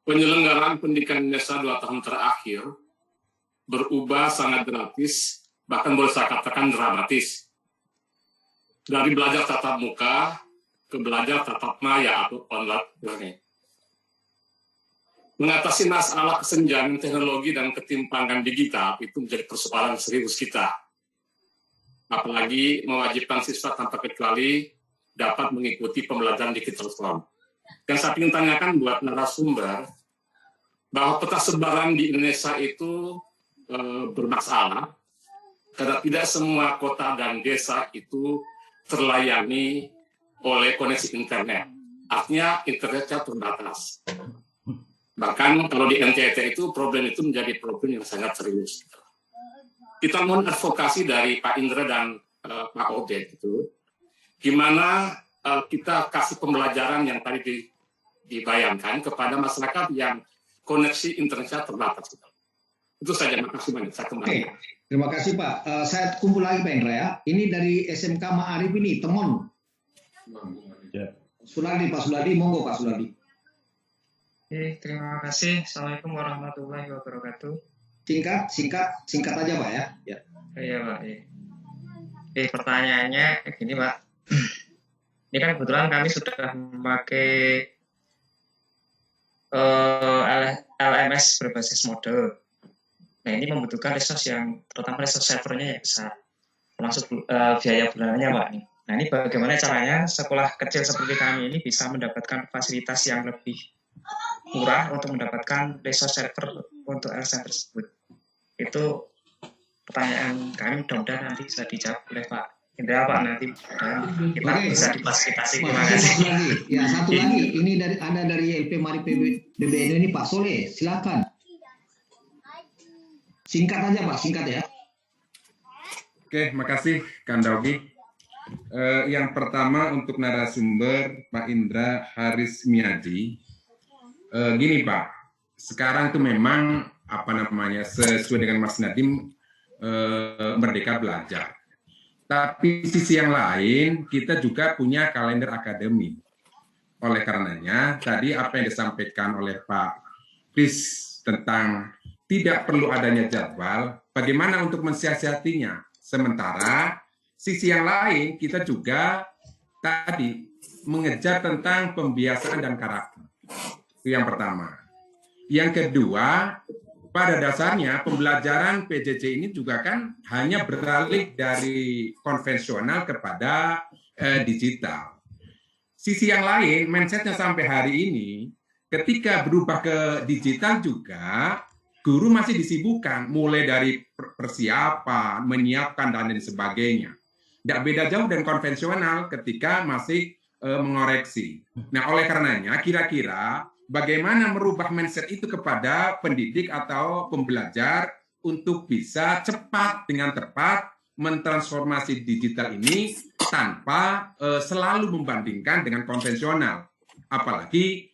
penyelenggaraan pendidikan Indonesia 2 tahun terakhir berubah sangat drastis, bahkan boleh saya katakan dramatis. Dari belajar tatap muka ke belajar tatap maya atau online learning. Mengatasi masalah kesenjangan teknologi dan ketimpangan digital itu menjadi persoalan serius kita. Apalagi mewajibkan siswa tanpa kecuali dapat mengikuti pembelajaran digital form. Dan saya ingin tanyakan buat narasumber, bahwa peta sebaran di Indonesia itu bermasalah, karena tidak semua kota dan desa itu terlayani oleh koneksi internet. Artinya internetnya terbatas. Bahkan kalau di NTT itu problem itu menjadi problem yang sangat serius. Kita mohon advokasi dari Pak Indra dan Pak Obed itu, gimana kita kasih pembelajaran yang tadi dibayangkan kepada masyarakat yang koneksi internetnya terbatas. Itu saja, makasih banyak. Saya kembali. Oke, terima kasih Pak. Saya kumpul lagi Pak Indra ya. Ini dari SMK Ma'arif ini, Temon. Ya. Suladi, Pak Suladi, monggo Pak Suladi. Oke, terima kasih. Assalamualaikum warahmatullahi wabarakatuh. Singkat aja Pak ya. Ya. Iya Pak. Iya. Oke, pertanyaannya gini Pak. Ini kan kebetulan kami sudah memakai LMS berbasis model. Nah ini membutuhkan resource yang, terutama resource servernya yang besar, termasuk biaya bulanannya Pak. Nah ini bagaimana caranya sekolah kecil seperti kami ini bisa mendapatkan fasilitas yang lebih murah untuk mendapatkan resource server untuk LSM tersebut. Itu pertanyaan kami, mudah-mudahan nanti bisa dijawab oleh Pak Indra Pak nanti, dan kita bisa difasilitasi. Terima kasih. Ya satu lagi, ini dari LP Mari PBN ini Pak Soleh, silakan. Singkat aja Pak, singkat ya. Oke, makasih Kang Daugi. Yang pertama untuk narasumber Pak Indra Haris Miadi. Gini Pak, sekarang tuh memang sesuai dengan Mas Nadiem, merdeka belajar. Tapi sisi yang lain kita juga punya kalender akademik. Oleh karenanya tadi apa yang disampaikan oleh Pak Kris tentang tidak perlu adanya jadwal, bagaimana untuk mensiasatinya. Sementara sisi yang lain kita juga tadi mengejar tentang pembiasaan dan karakter. Itu yang pertama. Yang kedua, pada dasarnya pembelajaran PJJ ini juga kan hanya beralih dari konvensional kepada digital. Sisi yang lain, mindsetnya sampai hari ini, ketika berubah ke digital juga, guru masih disibukkan, mulai dari persiapan, menyiapkan, dan lain sebagainya. Tidak beda jauh dengan konvensional ketika masih mengoreksi. Nah, oleh karenanya, kira-kira bagaimana merubah mindset itu kepada pendidik atau pembelajar untuk bisa cepat dengan tepat mentransformasi digital ini tanpa selalu membandingkan dengan konvensional. Apalagi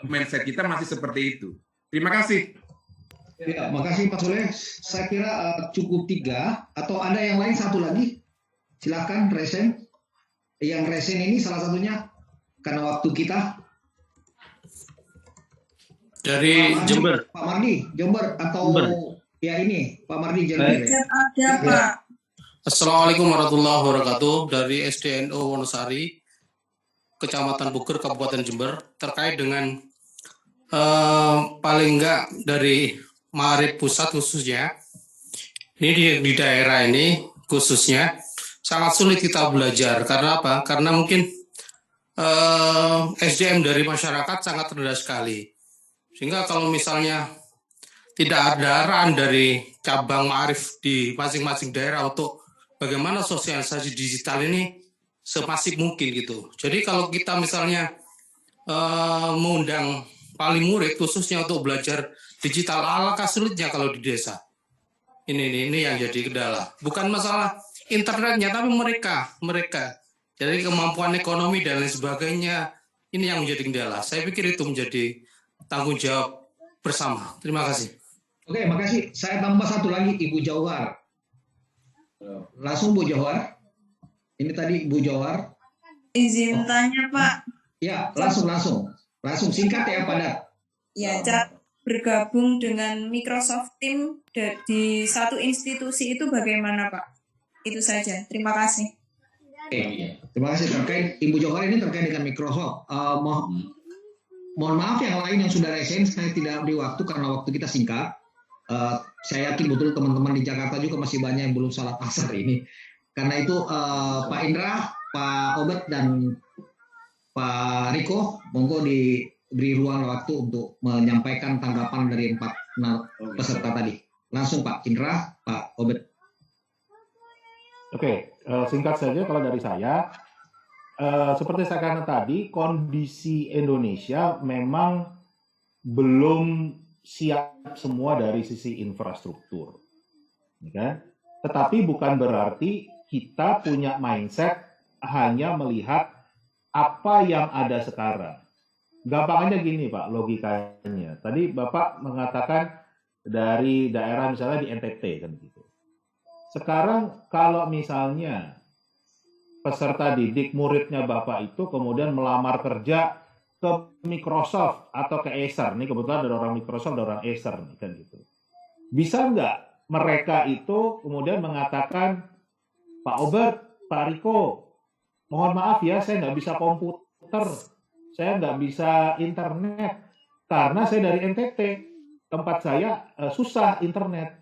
mindset kita masih seperti itu. Terima kasih. Ya, makasih Pak Soleh. Saya kira cukup 3 atau ada yang lain satu lagi. Silakan Resen. Yang Resen ini salah satunya karena waktu kita. Dari Pak Mardi, Jember. Pak Mardi, Jember atau Jember. Ya ini Pak Mardi Jember. Ada Pak. Assalamualaikum warahmatullahi wabarakatuh. Dari SDNO Wonosari, Kecamatan Buker, Kabupaten Jember, terkait dengan paling enggak dari Ma'arif pusat khususnya, ini di daerah ini khususnya sangat sulit kita belajar. Karena apa? Karena mungkin SDM dari masyarakat sangat rendah sekali. Sehingga kalau misalnya tidak ada arahan dari cabang Ma'arif di masing-masing daerah untuk bagaimana sosialisasi digital ini semasif mungkin gitu. Jadi kalau kita misalnya mengundang wali murid khususnya untuk belajar digital, alangkah sulitnya kalau di desa. Ini yang jadi kendala. Bukan masalah internetnya, tapi mereka. Jadi kemampuan ekonomi dan lain sebagainya, ini yang menjadi kendala. Saya pikir itu menjadi tanggung jawab bersama. Terima kasih. Oke, makasih. Saya tambah satu lagi, Ibu Jauhar. Langsung Bu Jauhar. Ini tadi Ibu Jauhar. Izin tanya Pak. Ya, langsung singkat ya padat. Ya, cara bergabung dengan Microsoft Teams di satu institusi itu bagaimana Pak? Itu saja. Terima kasih. Oke, terima kasih. Terkait Ibu Johar ini terkait dengan Microsoft. Mohon maaf yang lain yang sudah resen, saya tidak beri waktu karena waktu kita singkat. Saya yakin betul teman-teman di Jakarta juga masih banyak yang belum salat asar ini. Karena itu Pak Indra, Pak Obet dan Pak Riko, monggo diberi ruang waktu untuk menyampaikan tanggapan dari 4 peserta tadi. Langsung Pak Indra, Pak Obet. Oke, singkat saja kalau dari saya, seperti saya katakan tadi, kondisi Indonesia memang belum siap semua dari sisi infrastruktur, ya kan? Tetapi bukan berarti kita punya mindset hanya melihat apa yang ada sekarang. Gampangnya gini Pak, logikanya. Tadi Bapak mengatakan dari daerah misalnya di NTT kan gitu. Sekarang kalau misalnya peserta didik muridnya Bapak itu kemudian melamar kerja ke Microsoft atau ke Acer, nih kebetulan ada orang Microsoft, ada orang Acer nih kan gitu. Bisa nggak mereka itu kemudian mengatakan, Pak Obert, Pak Riko, mohon maaf ya saya nggak bisa komputer, saya nggak bisa internet, karena saya dari NTT, tempat saya susah internet.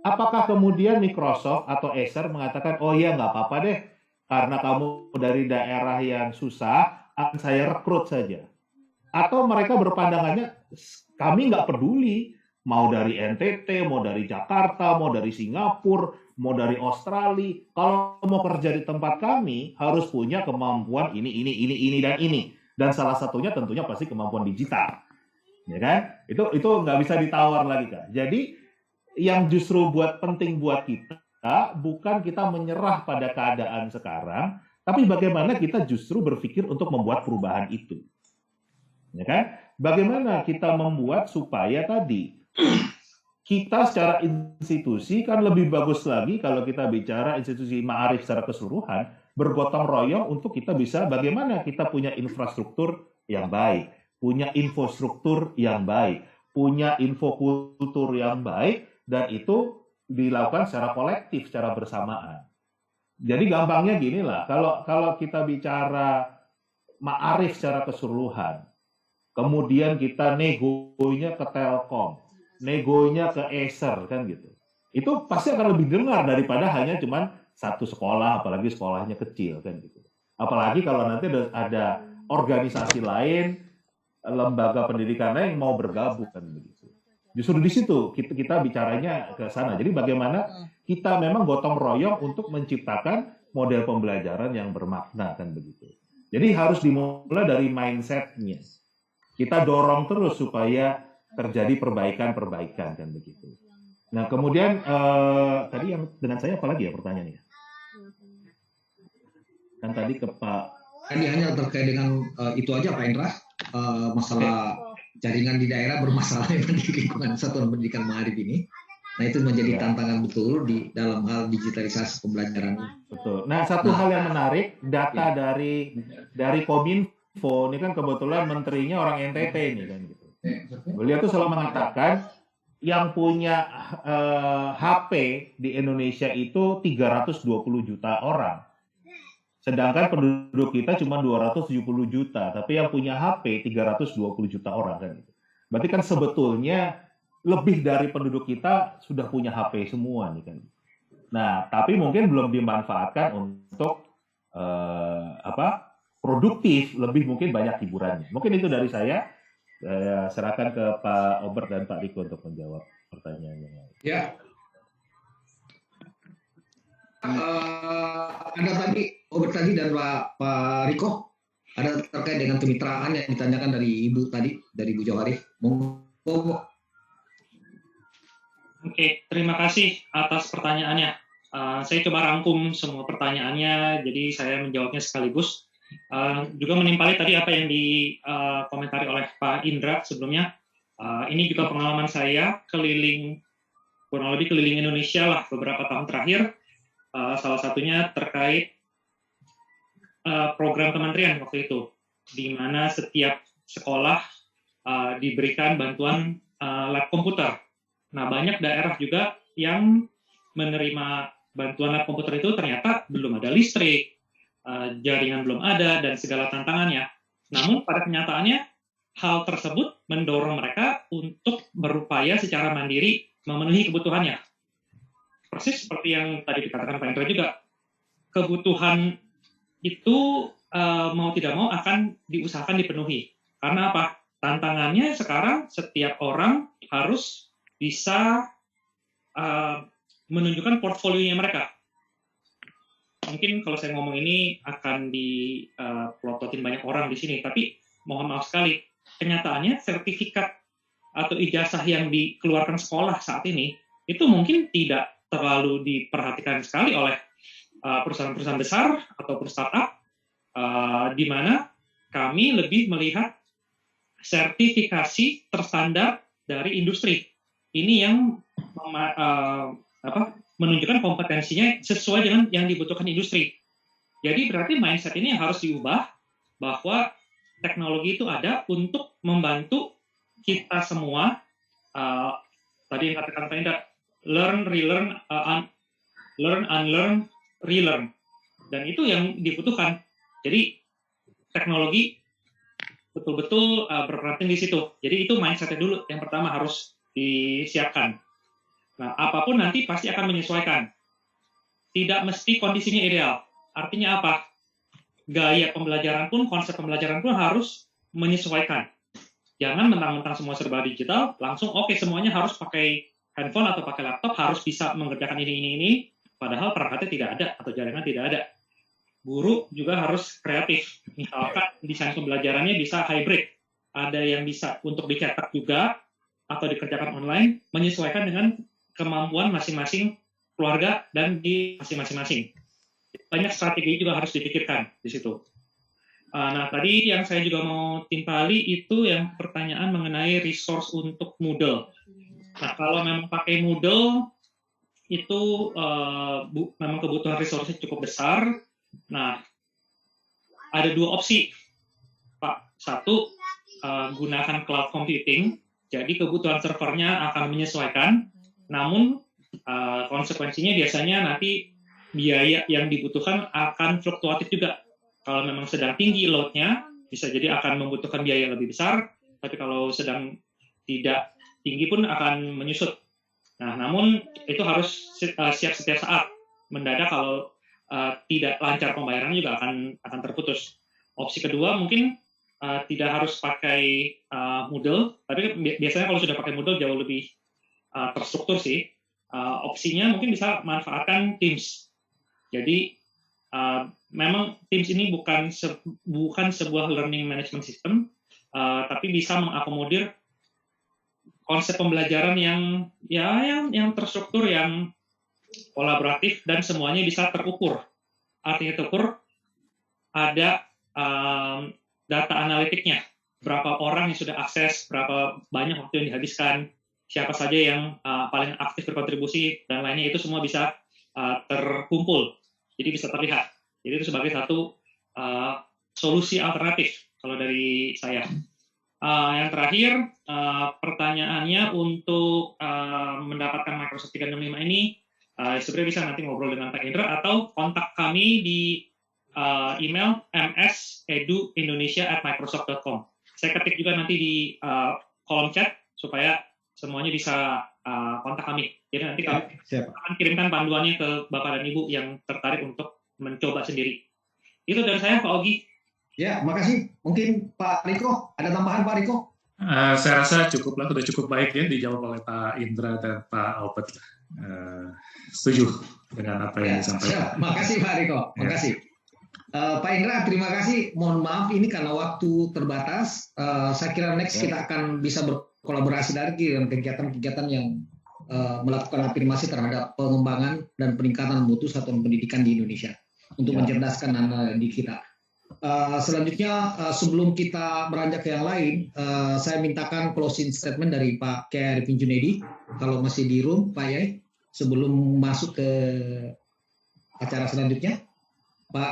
Apakah kemudian Microsoft atau Acer mengatakan, oh iya nggak apa-apa deh, karena kamu dari daerah yang susah, akan saya rekrut saja. Atau mereka berpandangannya, kami nggak peduli, mau dari NTT, mau dari Jakarta, mau dari Singapura, mau dari Australia, kalau mau kerja di tempat kami, harus punya kemampuan ini, dan ini. Dan salah satunya tentunya pasti kemampuan digital. Ya kan? Itu nggak bisa ditawar lagi kan. Jadi, yang justru penting buat kita, bukan kita menyerah pada keadaan sekarang, tapi bagaimana kita justru berpikir untuk membuat perubahan itu. Ya kan? Bagaimana kita membuat supaya tadi kita secara institusi kan lebih bagus lagi kalau kita bicara institusi ma'arif secara keseluruhan, bergotong royong untuk kita bisa bagaimana kita punya infrastruktur yang baik, punya infrastruktur yang baik, punya infokultur yang baik, dan itu dilakukan secara kolektif, secara bersamaan. Jadi gampangnya gini lah, kalau kita bicara ma'arif secara keseluruhan, kemudian kita negonya ke Telkom, negonya ke Acer, kan gitu. Itu pasti akan lebih dengar daripada hanya cuman satu sekolah, apalagi sekolahnya kecil, kan gitu. Apalagi kalau nanti ada organisasi lain, lembaga pendidikan lain yang mau bergabung, kan begitu. Justru di situ kita bicaranya ke sana. Jadi bagaimana kita memang gotong royong untuk menciptakan model pembelajaran yang bermakna, kan begitu. Jadi harus dimulai dari mindset-nya. Kita dorong terus supaya terjadi perbaikan-perbaikan, kan begitu. Nah kemudian tadi yang dengan saya apalagi ya pertanyaannya? Kan tadi ke Pak. Tadi hanya terkait dengan itu aja Pak Indra, masalah jaringan di daerah bermasalah di lingkungan satuan pendidikan ma'arif ini. Nah itu menjadi tantangan betul di dalam hal digitalisasi pembelajaran. Betul. Nah satu hal yang menarik, data dari Kominfo ini kan kebetulan menterinya orang NTT ini kan gitu. Beliau tuh selalu mengatakan yang punya HP di Indonesia itu 320 juta orang. Sedangkan penduduk kita cuma 270 juta, tapi yang punya HP 320 juta orang kan. Berarti kan sebetulnya lebih dari penduduk kita sudah punya HP semua nih kan. Nah, tapi mungkin belum dimanfaatkan untuk produktif, lebih mungkin banyak hiburannya. Mungkin itu dari saya serahkan ke Pak Obert dan Pak Riko untuk menjawab pertanyaannya. Ya. Ada tadi Obert tadi dan Pak Riko ada terkait dengan kemitraan yang ditanyakan dari Ibu tadi, dari Ibu Johari. Oke, terima kasih atas pertanyaannya. Saya coba rangkum semua pertanyaannya, jadi saya menjawabnya sekaligus. Juga menimpali tadi apa yang dikomentari oleh Pak Indra sebelumnya. Ini juga pengalaman saya kurang lebih keliling Indonesia lah beberapa tahun terakhir. Salah satunya terkait program kementerian waktu itu, di mana setiap sekolah diberikan bantuan lab komputer. Nah, banyak daerah juga yang menerima bantuan lab komputer itu ternyata belum ada listrik, jaringan belum ada, dan segala tantangannya. Namun pada kenyataannya, hal tersebut mendorong mereka untuk berupaya secara mandiri memenuhi kebutuhannya. Persis seperti yang tadi dikatakan Pak Indra juga, kebutuhan itu mau tidak mau akan diusahakan dipenuhi. Karena apa? Tantangannya sekarang setiap orang harus bisa menunjukkan portfolionya mereka. Mungkin kalau saya ngomong ini akan dipelototin banyak orang di sini, tapi mohon maaf sekali, kenyataannya sertifikat atau ijazah yang dikeluarkan sekolah saat ini itu mungkin tidak terlalu diperhatikan sekali oleh perusahaan-perusahaan besar ataupun startup, di mana kami lebih melihat sertifikasi terstandar dari industri. Ini yang menunjukkan kompetensinya sesuai dengan yang dibutuhkan industri. Jadi berarti mindset ini yang harus diubah, bahwa teknologi itu ada untuk membantu kita semua, tadi yang katakan Pak Indra, learn, relearn, learn, unlearn, relearn. Dan itu yang dibutuhkan. Jadi teknologi betul-betul berperan di situ. Jadi itu mindset-nya dulu yang pertama harus disiapkan. Nah, apapun nanti pasti akan menyesuaikan. Tidak mesti kondisinya ideal. Artinya apa? Gaya pembelajaran pun, konsep pembelajaran pun harus menyesuaikan. Jangan mentang-mentang semua serba digital, langsung oke, semuanya harus pakai handphone atau pakai laptop, harus bisa mengerjakan ini, padahal perangkatnya tidak ada atau jaringan tidak ada. Guru juga harus kreatif. Misalkan desain pembelajarannya bisa hybrid. Ada yang bisa untuk dicetak juga atau dikerjakan online, menyesuaikan dengan kemampuan masing-masing keluarga dan di masing-masing. Banyak strategi juga harus dipikirkan di situ. Nah, tadi yang saya juga mau timpali itu yang pertanyaan mengenai resource untuk Moodle. Nah, kalau memang pakai Moodle, itu memang kebutuhan resource cukup besar. Nah, ada dua opsi, Pak. Satu, gunakan cloud computing, jadi kebutuhan servernya akan menyesuaikan, namun konsekuensinya biasanya nanti biaya yang dibutuhkan akan fluktuatif juga. Kalau memang sedang tinggi load-nya, bisa jadi akan membutuhkan biaya lebih besar, tapi kalau sedang tidak tinggi pun akan menyusut. Nah, namun itu harus siap setiap saat. Mendadak kalau tidak lancar pembayarannya juga akan terputus. Opsi kedua mungkin tidak harus pakai Moodle, tapi biasanya kalau sudah pakai Moodle jauh lebih terstruktur sih. Opsinya mungkin bisa manfaatkan Teams. Jadi memang Teams ini bukan sebuah learning management system, tapi bisa mengakomodir konsep pembelajaran yang terstruktur, yang kolaboratif, dan semuanya bisa terukur. Artinya terukur, ada data analitiknya, berapa orang yang sudah akses, berapa banyak waktu yang dihabiskan, siapa saja yang paling aktif berkontribusi, dan lainnya, itu semua bisa terkumpul, jadi bisa terlihat. Jadi itu sebagai satu solusi alternatif kalau dari saya. Yang terakhir, pertanyaannya untuk mendapatkan Microsoft 365 ini, sebenarnya bisa nanti ngobrol dengan Pak Indra atau kontak kami di email ms.edu.indonesia@microsoft.com. Saya ketik juga nanti di kolom chat supaya semuanya bisa kontak kami. Jadi nanti kami akan kirimkan panduannya ke Bapak dan Ibu yang tertarik untuk mencoba sendiri. Itu dari saya, Pak Ogi. Ya, makasih. Mungkin Pak Riko, ada tambahan Pak Riko? Saya rasa cukuplah, sudah cukup baik ya dijawab oleh Pak Indra dan Pak Albert. Setuju dengan apa yang disampaikan. Makasih Pak Riko, makasih. Pak Indra, terima kasih. Mohon maaf ini karena waktu terbatas. Saya kira next kita akan bisa berkolaborasi lagi dengan kegiatan-kegiatan yang melakukan afirmasi terhadap pengembangan dan peningkatan mutu satuan pendidikan di Indonesia untuk mencerdaskan anak didik kita. Selanjutnya, sebelum kita beranjak ke yang lain, saya mintakan closing statement dari Pak Kiai Arifin Junaidi, kalau masih di room, Pak Yai, sebelum masuk ke acara selanjutnya. Pak